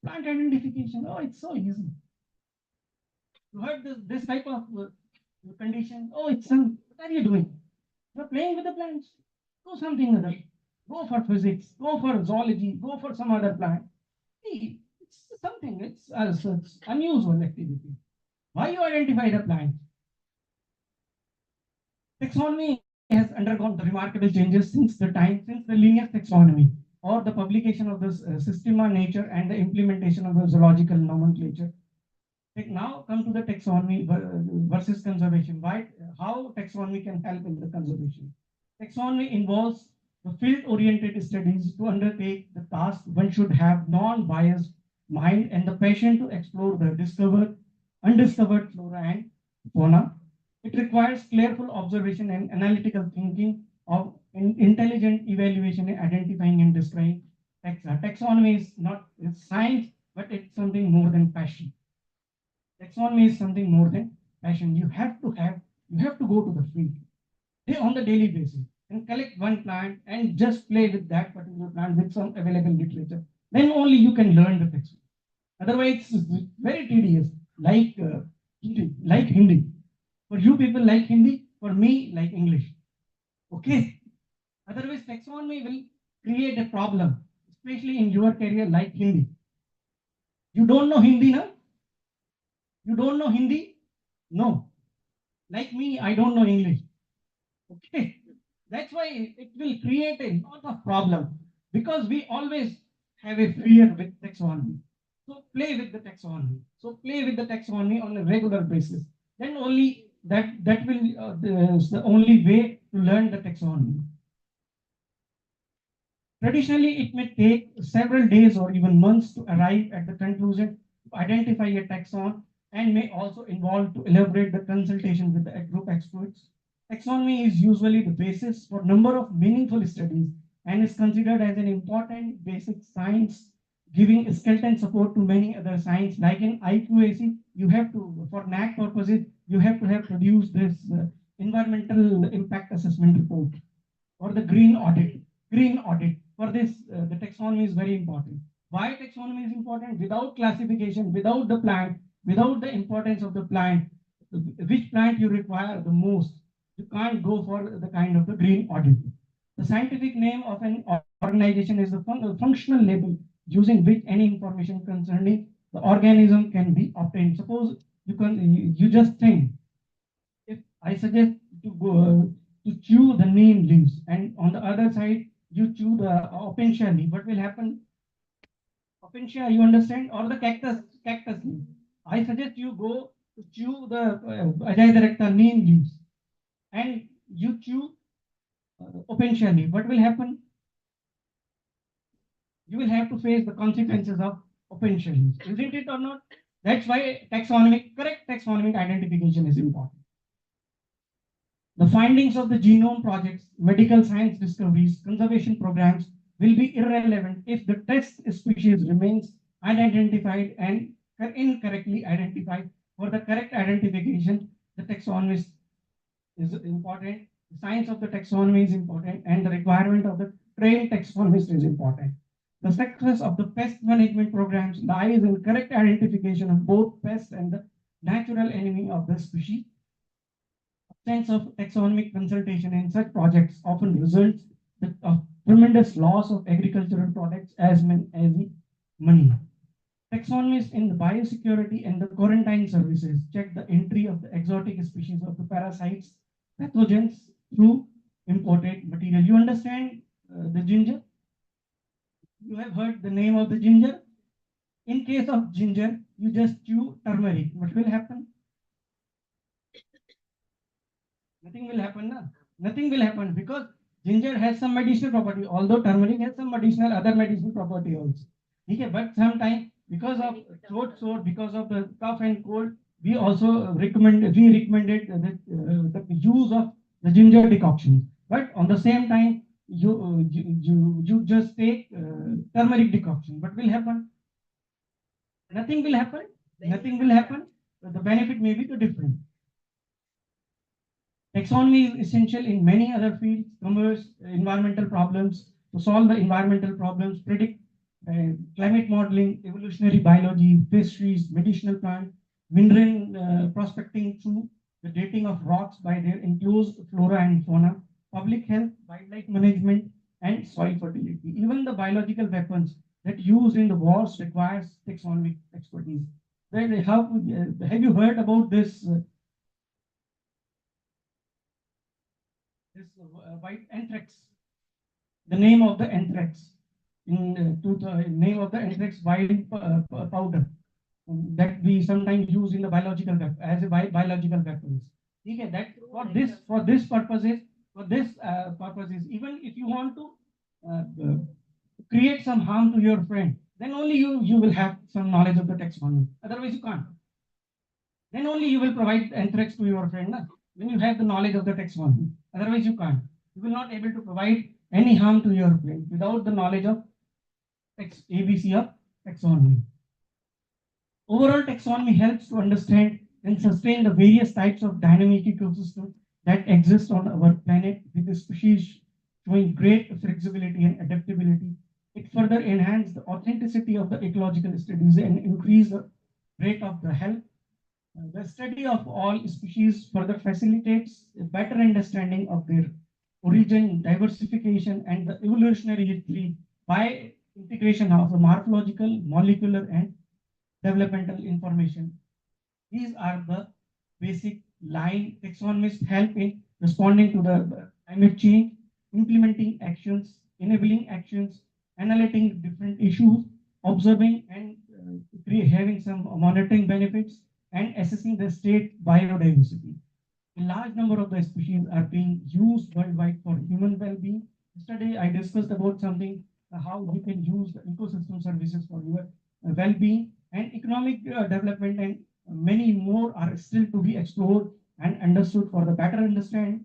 plant identification, oh, it's so easy. You heard this type of condition, oh, what are you doing? You're playing with the plants. Do something other. Go for physics, go for zoology, go for some other plant. See, it's something, it's unusual activity. Why you identify the plant? Taxonomy has undergone the remarkable changes since the linear taxonomy or the publication of this Systema Nature and the implementation of the zoological nomenclature. Now come to the taxonomy versus conservation. Why? How taxonomy can help in the conservation? Taxonomy involves the field-oriented studies to undertake the task. One should have non-biased mind and the passion to explore the undiscovered flora and fauna. It requires careful observation and analytical thinking of intelligent evaluation and identifying and describing taxa. Taxonomy is not science, but it's something more than passion. Taxonomy is something more than passion. You have to go to the field on the daily basis and collect one plant and just play with that particular plant with some available literature. Then only you can learn the taxonomy. Otherwise, it's very tedious, like Hindi. For you people like Hindi, for me like English. Okay. Otherwise, taxonomy will create a problem, especially in your career like Hindi. You don't know Hindi now? You don't know Hindi? No. Like me, I don't know English. Okay. That's why it will create a lot of problem because we always have a fear with taxonomy. So play with the taxonomy. So play with the taxonomy on a regular basis. Then only that will the only way to learn the taxonomy. Traditionally, it may take several days or even months to arrive at the conclusion to identify a taxon and may also involve to elaborate the consultation with the group experts. Taxonomy is usually the basis for a number of meaningful studies and is considered as an important basic science, giving skeleton support to many other sciences. Like in IQAC, you have to, for NAC purposes, you have to have produced this environmental impact assessment report or the green audit. Green audit. For this, the taxonomy is very important. Why taxonomy is important? Without classification, without the plant, without the importance of the plant, which plant you require the most, you can't go for the kind of the green audit. The scientific name of an organization is a functional label using which any information concerning the organism can be obtained. Suppose you just think, if I suggest to go to chew the neem leaves, and on the other side you chew the opensia leaf, what will happen? Opensia, you understand, or the cactus leaf. I suggest you go to chew the Ajay director neem leaves, and you chew opensia leaf. What will happen? You will have to face the consequences of opensia leaves, isn't it or not? That's why correct taxonomic identification is important. The findings of the genome projects, medical science discoveries, conservation programs will be irrelevant if the test species remains unidentified and incorrectly identified. For the correct identification, the taxonomist is important, the science of the taxonomy is important, and the requirement of the trained taxonomist is important. The success of the pest management programs lies in correct identification of both pests and the natural enemy of the species. Absence of taxonomic consultation in such projects often results in a tremendous loss of agricultural products as money. Taxonomists in the biosecurity and the quarantine services check the entry of the exotic species of the parasites, pathogens through imported material. You understand the ginger? You have heard the name of the ginger? In case of ginger, you just chew turmeric. What will happen? Nothing will happen. Na? Nothing will happen because ginger has some medicinal property, although turmeric has some additional other medicinal property also. Okay, but sometimes because of throat sore, because of the cough and cold, we recommended the use of the ginger decoction. But on the same time, you just take turmeric decoction. What will happen? Nothing will happen. Nothing will happen. The benefit may be different. Taxonomy is essential in many other fields, commerce, environmental problems, to solve the environmental problems, predict climate modeling, evolutionary biology, fisheries, medicinal plant, mineral prospecting through the dating of rocks by their enclosed flora and fauna, public health, wildlife management, and soil fertility. Even the biological weapons that used in the wars requires taxonomic expertise. Have you heard about this white anthrax? The name of the anthrax name of the anthrax white powder that we sometimes use in the biological as a biological weapons. Okay, that for this purposes, even if you want to create some harm to your friend, then only you will have some knowledge of the taxonomy. Otherwise, you can't. Then only you will provide anthrax to your friend. Na? When you have the knowledge of the taxonomy. Otherwise, you can't. You will not able to provide any harm to your friend without the knowledge of ABC of taxonomy. Overall, taxonomy helps to understand and sustain the various types of dynamic ecosystems that exist on our planet, with the species showing great flexibility and adaptability. It further enhances the authenticity of the ecological studies and increase the rate of the health. The study of all species further facilitates a better understanding of their origin, diversification, and the evolutionary history by integration of the morphological, molecular, and developmental information. These are the basic line taxonomists help in responding to the climate change, implementing actions, enabling actions, analyzing different issues, observing and having some monitoring benefits, and assessing the state biodiversity. A large number of the species are being used worldwide for human well-being. Yesterday, I discussed about something how you can use the ecosystem services for your well-being and economic development, and many more are still to be explored and understood for the better understand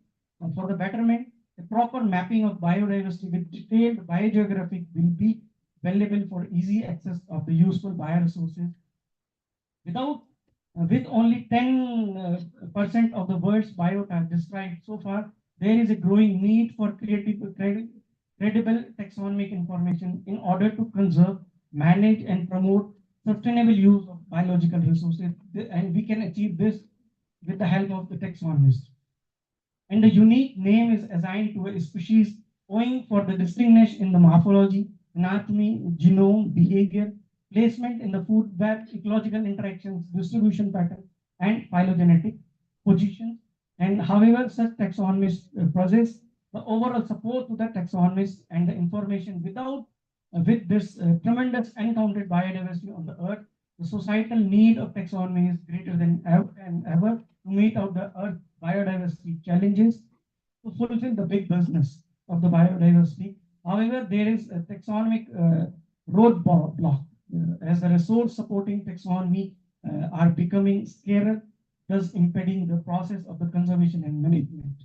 for the betterment. The proper mapping of biodiversity with detailed biogeographic will be available for easy access of the useful bioresources without with only 10 percent of the world's biota described so far, there is a growing need for credible taxonomic information in order to conserve, manage, and promote sustainable use of biological resources. And we can achieve this with the help of the taxonomists. And the unique name is assigned to a species owing for the distinctness in the morphology, anatomy, genome, behavior, placement in the food web, ecological interactions, distribution pattern, and phylogenetic positions. And however, such taxonomists possess the overall support to the taxonomists and the information with this tremendous uncounted biodiversity on the earth, the societal need of taxonomy is greater than ever to meet out the earth biodiversity challenges to fulfill the big business of the biodiversity. However, there is a taxonomic roadblock as the resource supporting taxonomy are becoming scarcer, thus impeding the process of the conservation and management.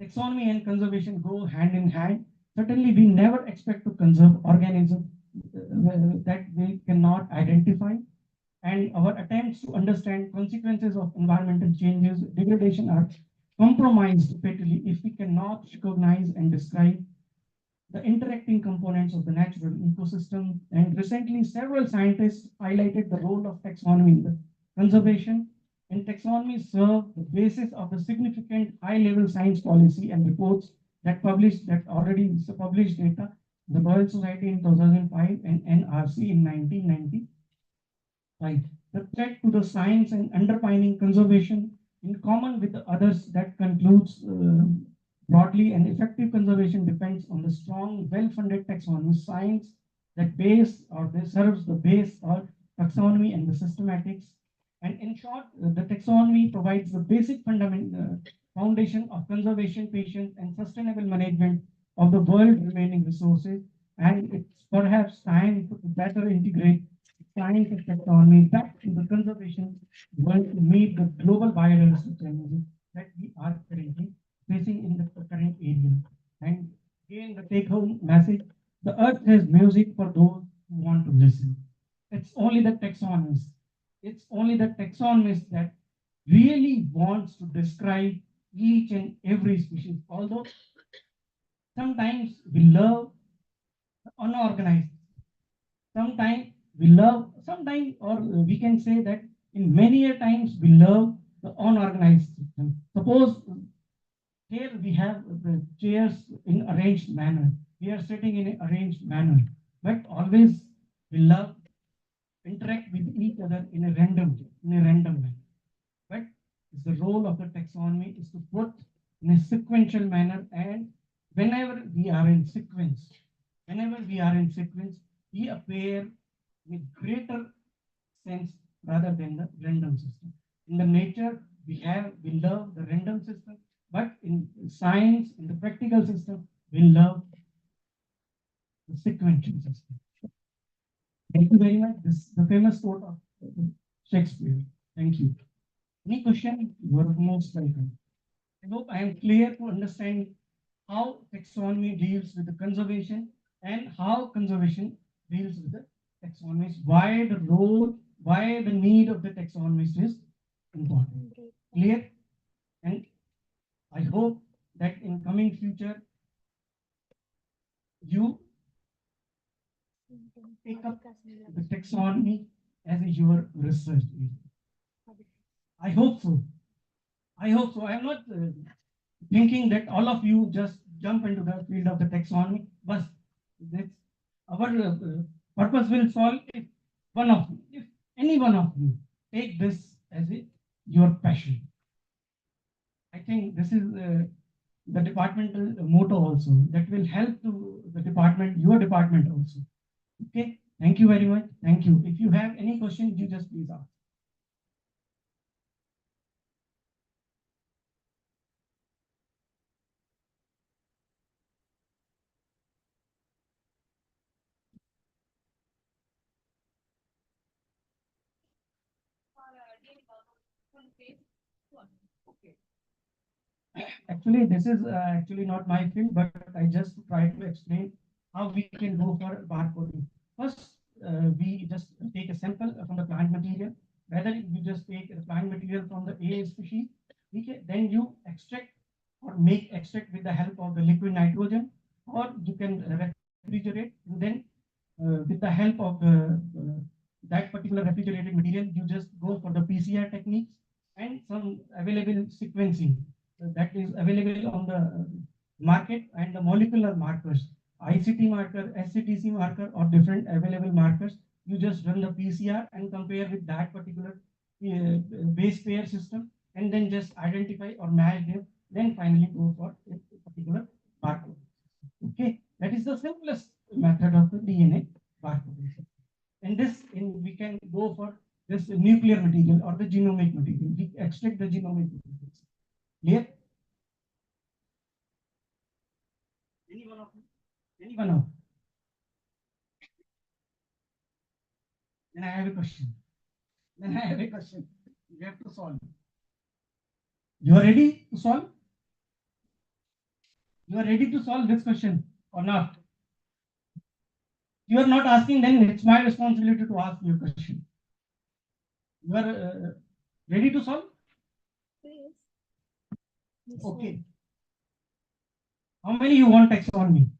Taxonomy and conservation go hand in hand. Certainly, we never expect to conserve organisms that we cannot identify, and our attempts to understand consequences of environmental changes, degradation are compromised fatally if we cannot recognize and describe the interacting components of the natural ecosystem. And recently, several scientists highlighted the role of taxonomy in the conservation. And taxonomy serve the basis of the significant high-level science policy and reports that already published data, the Royal Society in 2005 and NRC in 1990. Right. The threat to the science and underpinning conservation, in common with the others, that concludes broadly and effective conservation depends on the strong, well-funded taxonomy science that serves the base or taxonomy and the systematics. And in short, the taxonomy provides the basic foundation of conservation, patience, and sustainable management of the world remaining resources. And it's perhaps time to better integrate science and taxonomy back to the conservation world to meet the global biodiversity challenges that we are currently facing in the current area. And again, the take-home message: the earth has music for those who want to listen. It's only the taxonomist. It's only the taxonomist that really wants to describe each and every species. Although sometimes we love the unorganized, sometimes we love, sometimes, or we can say that in many a times we love the unorganized system. Suppose here we have the chairs in arranged manner. We are sitting in an arranged manner, but always we love interact with each other in a random manner. But the role of the taxonomy is to put in a sequential manner, and whenever we are in sequence, whenever we are in sequence, we appear with greater sense rather than the random system. In the nature, we love the random system, but in science, in the practical system, we love the sequential system. Thank you very much. This is the famous quote of Shakespeare. Thank you. Any question? You are most welcome. I hope I am clear to understand how taxonomy deals with the conservation and how conservation deals with the taxonomist, why the role, why the need of the taxonomist is important. Clear? And I hope that in coming future, you take up the taxonomy as your research area. I hope so. I hope so. I am not thinking that all of you just jump into the field of the taxonomy, but that's our purpose will solve if any one of you take this as your passion. I think this is the departmental motto also that will help to the department, your department also. Okay, thank you very much. Thank you. If you have any questions, you just please ask. Okay. Actually, this is actually not my field, but I just try to explain how we can go for barcoding. First, we just take a sample from the plant material. Whether you just take the plant material from the A species, then you extract or make extract with the help of the liquid nitrogen, or you can refrigerate, and then with the help of that particular refrigerated material, you just go for the PCR techniques and some available sequencing that is available on the market, and the molecular markers, ICT marker, SCTC marker, or different available markers. You just run the PCR and compare with that particular base pair system, and then just identify or match them. Then finally go for a particular barcode. Okay, that is the simplest method of the DNA barcoding. And we can go for this nuclear material or the genomic material. We extract the genomic material. Clear? Anyone of you? Anyone of you? Then I have a question. Then I have a question. You have to solve. You are ready to solve? You are ready to solve this question or not? You are not asking, then it's my responsibility to ask you a question. You are ready to solve? Yes. Okay. How many you want taxonomy?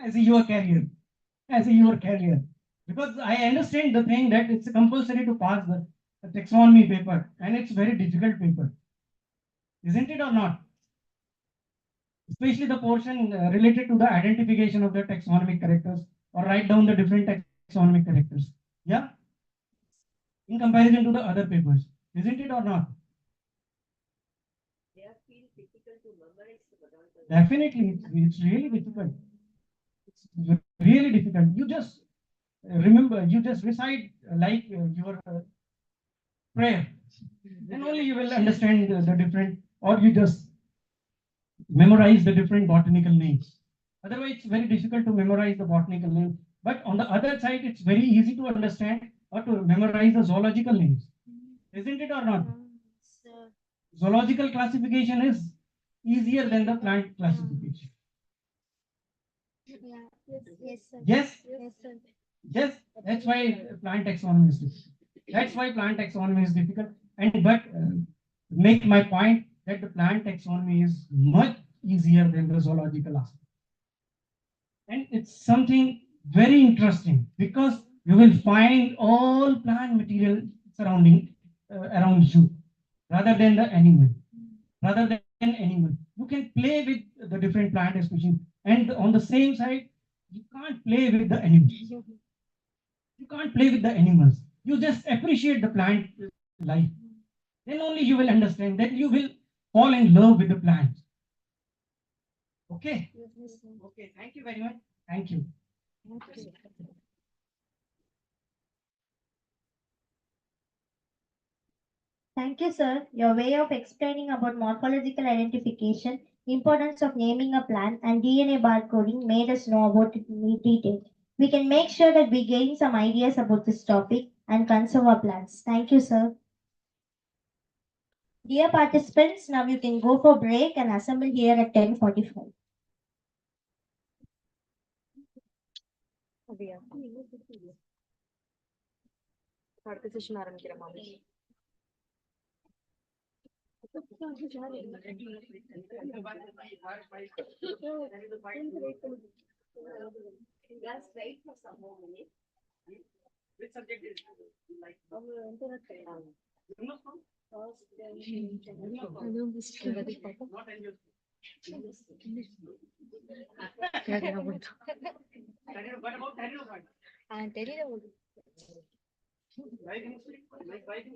As your career. As your career. Because I understand the thing that it's compulsory to pass the taxonomy paper, and it's very difficult paper. Isn't it or not? Especially the portion related to the identification of the taxonomic characters, or write down the different taxonomic characters. Yeah? In comparison to the other papers. Isn't it or not? Definitely, it's really difficult. It's really difficult. You just remember, you just recite like your prayer. Then only you will understand the different, or you just memorize the different botanical names. Otherwise, it's very difficult to memorize the botanical names. But on the other side, it's very easy to understand or to memorize the zoological names. Isn't it or not? Zoological classification is easier than the plant classification. Yeah. Yes, sir. Yes? Yes, sir. Yes, that's why plant taxonomy is difficult. That's why plant taxonomy is difficult. And but make my point that the plant taxonomy is much easier than the zoological aspect. And it's something very interesting because you will find all plant material surrounding around you rather than the animal. Rather than animal, you can play with the different plant species, and on the same side, you can't play with the animals. You can't play with the animals. You just appreciate the plant life. Then only you will understand. Then you will fall in love with the plants. Okay. Okay. Thank you very much. Thank you. Thank you, sir. Your way of explaining about morphological identification, importance of naming a plant, and DNA barcoding made us know about it in detail. We can make sure that we gain some ideas about this topic and conserve our plants. Thank you, sir. Dear participants, now you can go for break and assemble here at 10:45. அடுத்த session ஆரம்பிக்கிறேன் மாமி Which subject is like? Not NGO. What about Terino? தெரியல Like writing?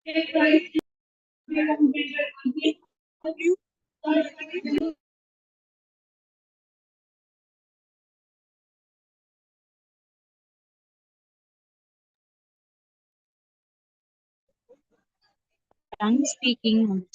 Tongue speaking.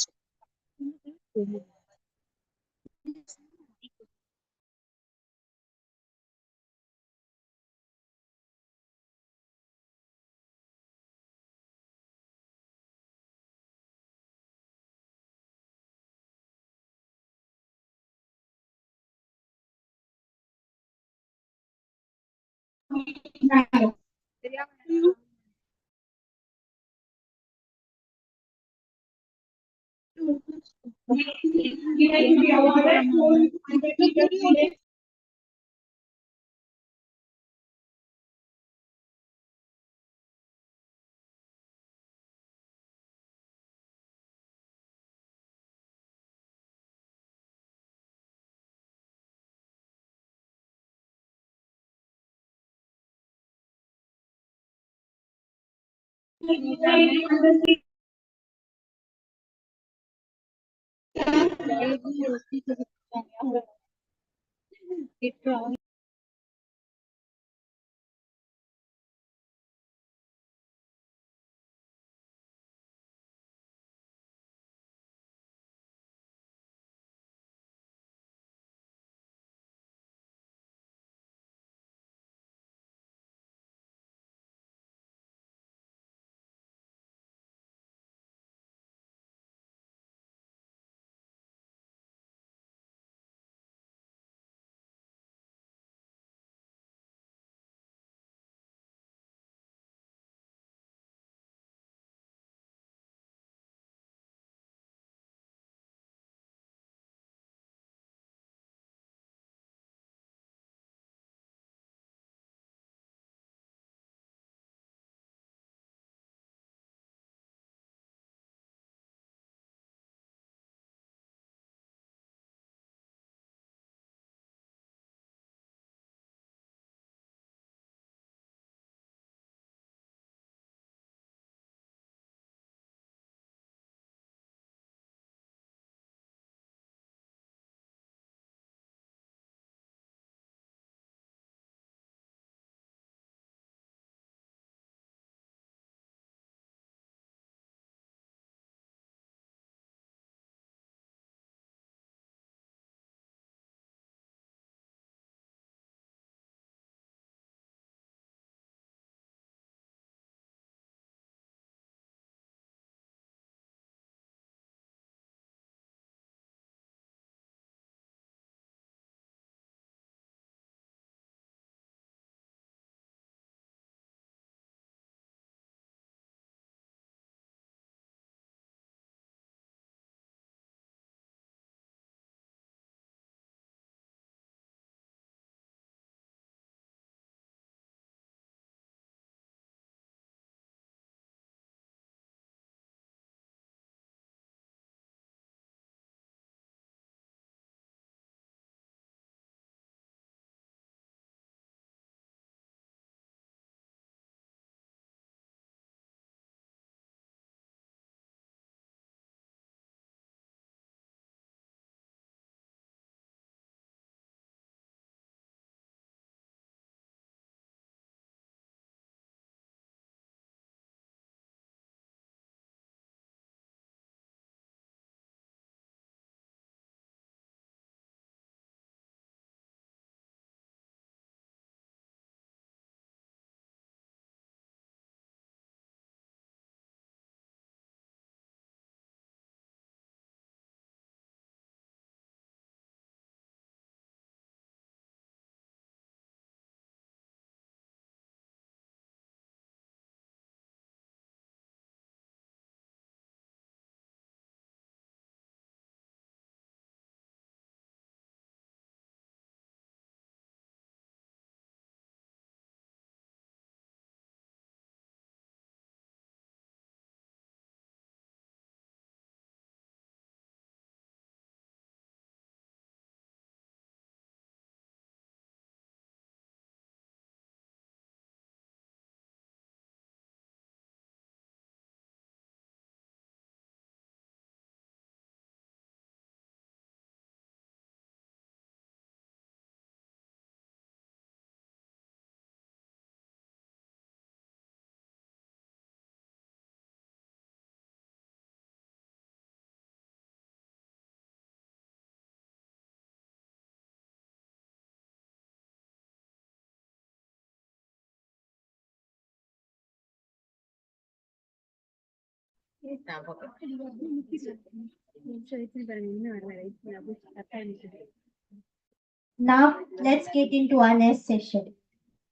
Now, let's get into our next session.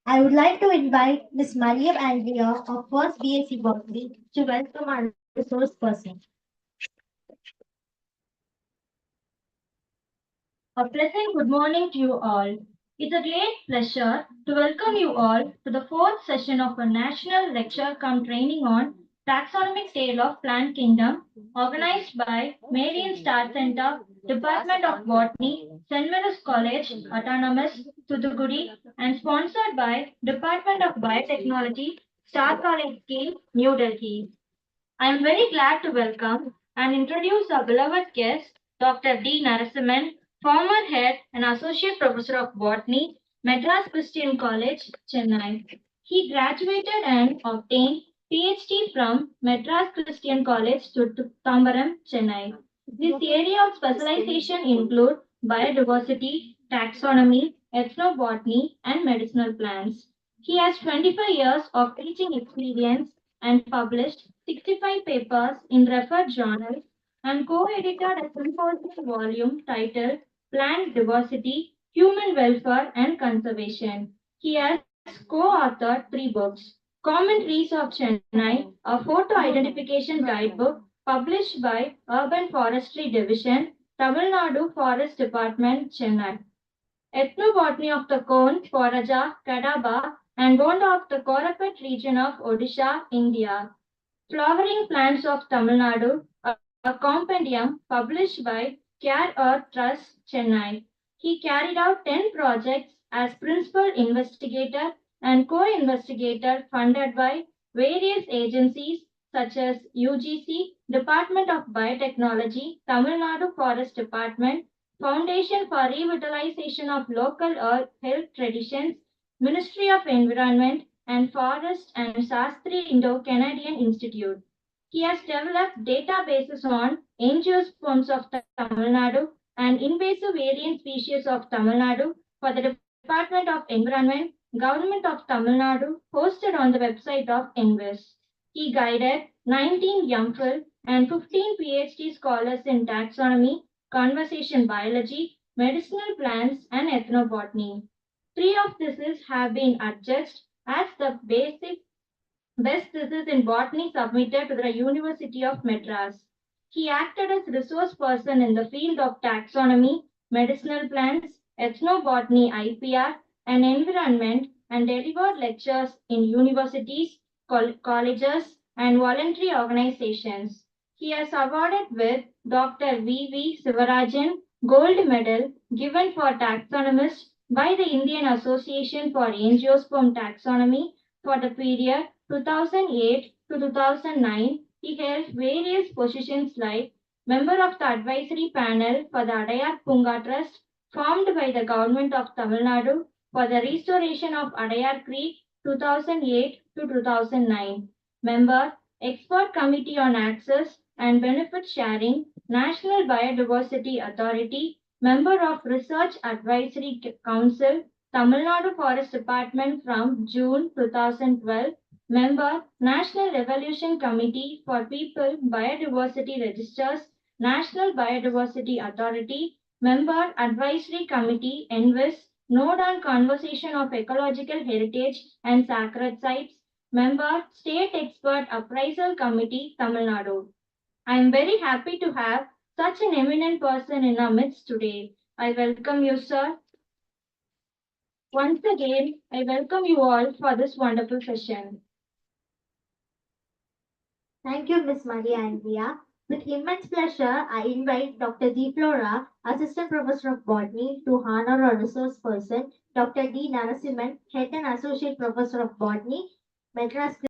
I would like to invite Ms. Mariam Andrea of First BSc Botany to welcome our resource person. A pleasant good morning to you all. It's a great pleasure to welcome you all to the fourth session of a national lecture come training on Taxonomic Tale of Plant Kingdom, organized by Marian Star Center, Department of Botany, St. Mary's College, Autonomous, Thoothukudi, and sponsored by Department of Biotechnology, Star College Scheme, New Delhi. I am very glad to welcome and introduce our beloved guest, Dr. D. Narasimhan, former head and associate professor of botany, Madras Christian College, Chennai. He graduated and obtained PhD from Madras Christian College, Tambaram, Chennai. His area of specialization include biodiversity, taxonomy, ethnobotany, and medicinal plants. He has 25 years of teaching experience and published 65 papers in referred journals and co-edited a symposium volume titled Plant Diversity, Human Welfare and Conservation. He has co-authored 3 books. Commentaries of Chennai, a photo identification guidebook published by Urban Forestry Division, Tamil Nadu Forest Department, Chennai. Ethnobotany of the Cone, Foraja, Kadaba, and Bonda of the Korapet region of Odisha, India. Flowering Plants of Tamil Nadu, a compendium published by Care Earth Trust, Chennai. He carried out 10 projects as principal investigator and co-investigator funded by various agencies such as UGC, Department of Biotechnology, Tamil Nadu Forest Department, Foundation for Revitalization of Local Health Traditions, Ministry of Environment and Forest and Sastri Indo-Canadian Institute. He has developed databases on angiosperms of Tamil Nadu and invasive alien species of Tamil Nadu for the Department of Environment, Government of Tamil Nadu, hosted on the website of Invest. He guided 19 MPhil and 15 PhD scholars in taxonomy, conservation biology, medicinal plants, and ethnobotany. 3 of these have been adjudged as the best thesis in botany submitted to the University of Madras. He acted as resource person in the field of taxonomy, medicinal plants, ethnobotany IPR, and environment, and delivered lectures in universities, colleges, and voluntary organizations. He is awarded with Dr. V. Sivarajan Gold Medal given for taxonomist by the Indian Association for Angiosperm Taxonomy for the period 2008 to 2009. He held various positions like member of the advisory panel for the Adayar Punga Trust formed by the government of Tamil Nadu for the restoration of Adayar Creek 2008 to 2009. Member, Expert Committee on Access and Benefit Sharing, National Biodiversity Authority, member of Research Advisory Council, Tamil Nadu Forest Department from June 2012, member, National Evolution Committee for People Biodiversity Registers, National Biodiversity Authority, member, Advisory Committee, NVIS, Node on Conservation of Ecological Heritage and Sacred Sites, member, State Expert Appraisal Committee, Tamil Nadu. I am very happy to have such an eminent person in our midst today. I welcome you, sir. Once again, I welcome you all for this wonderful session. Thank you, Ms. Maria Andrea. With immense pleasure, I invite Dr. D. Flora, Assistant Professor of Botany, to honor our resource person, Dr. D. Narasimhan, Head and Associate Professor of Botany, Madras